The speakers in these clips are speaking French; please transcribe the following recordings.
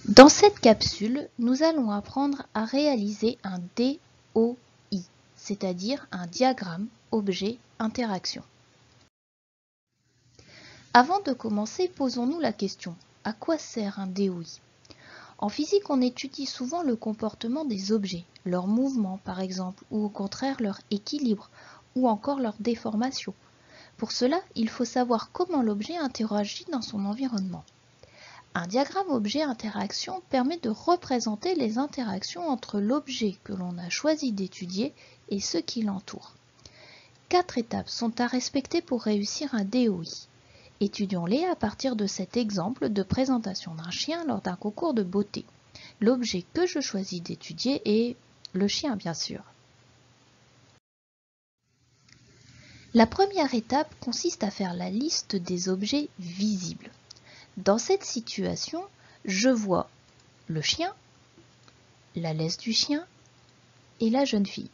Dans cette capsule, nous allons apprendre à réaliser un DOI, c'est-à-dire un diagramme objet-interaction. Avant de commencer, posons-nous la question, à quoi sert un DOI? En physique, on étudie souvent le comportement des objets, leur mouvement par exemple, ou au contraire leur équilibre, ou encore leur déformation. Pour cela, il faut savoir comment l'objet interagit dans son environnement. Un diagramme objet-interaction permet de représenter les interactions entre l'objet que l'on a choisi d'étudier et ceux qui l'entourent. 4 étapes sont à respecter pour réussir un DOI. Étudions-les à partir de cet exemple de présentation d'un chien lors d'un concours de beauté. L'objet que je choisis d'étudier est le chien, bien sûr. La première étape consiste à faire la liste des objets visibles. Dans cette situation, je vois le chien, la laisse du chien et la jeune fille.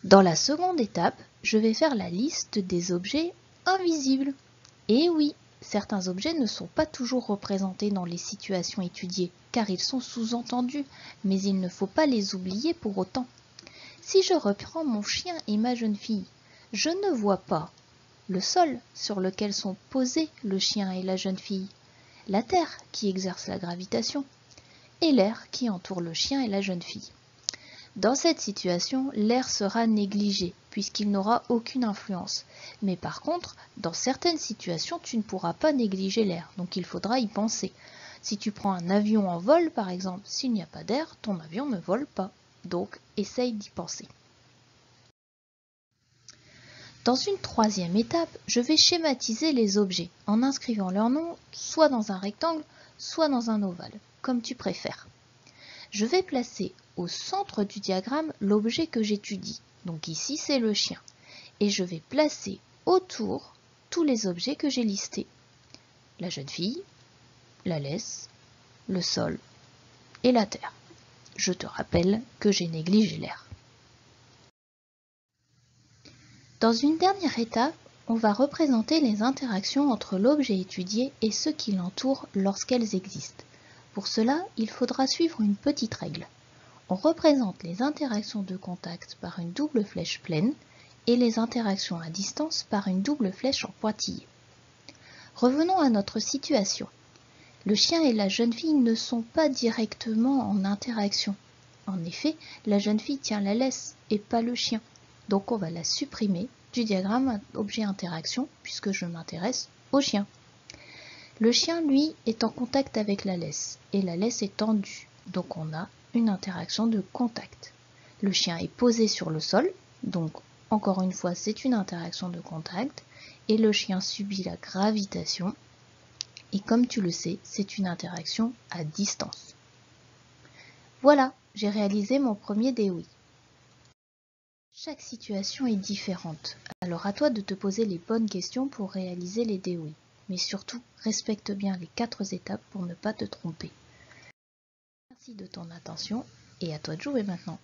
Dans la seconde étape, je vais faire la liste des objets invisibles. Et oui, certains objets ne sont pas toujours représentés dans les situations étudiées, car ils sont sous-entendus, mais il ne faut pas les oublier pour autant. Si je reprends mon chien et ma jeune fille, je ne vois pas le sol sur lequel sont posés le chien et la jeune fille, la terre qui exerce la gravitation, et l'air qui entoure le chien et la jeune fille. Dans cette situation, l'air sera négligé puisqu'il n'aura aucune influence. Mais par contre, dans certaines situations, tu ne pourras pas négliger l'air, donc il faudra y penser. Si tu prends un avion en vol, par exemple, s'il n'y a pas d'air, ton avion ne vole pas. Donc, essaye d'y penser. Dans une troisième étape, je vais schématiser les objets en inscrivant leur nom soit dans un rectangle, soit dans un ovale, comme tu préfères. Je vais placer au centre du diagramme l'objet que j'étudie. Donc ici, c'est le chien. Et je vais placer autour tous les objets que j'ai listés. La jeune fille, la laisse, le sol et la terre. Je te rappelle que j'ai négligé l'air. Dans une dernière étape, on va représenter les interactions entre l'objet étudié et ceux qui l'entourent lorsqu'elles existent. Pour cela, il faudra suivre une petite règle. On représente les interactions de contact par une double flèche pleine et les interactions à distance par une double flèche en pointillé. Revenons à notre situation. Le chien et la jeune fille ne sont pas directement en interaction. En effet, la jeune fille tient la laisse et pas le chien. Donc on va la supprimer du diagramme objet-interaction puisque je m'intéresse au chien. Le chien, lui, est en contact avec la laisse et la laisse est tendue. Donc on a une interaction de contact. Le chien est posé sur le sol, donc encore une fois c'est une interaction de contact, et le chien subit la gravitation, et comme tu le sais, c'est une interaction à distance. Voilà, j'ai réalisé mon premier DOI. Chaque situation est différente, alors à toi de te poser les bonnes questions pour réaliser les DOI. Mais surtout, respecte bien les 4 étapes pour ne pas te tromper. Merci de ton attention et à toi de jouer maintenant.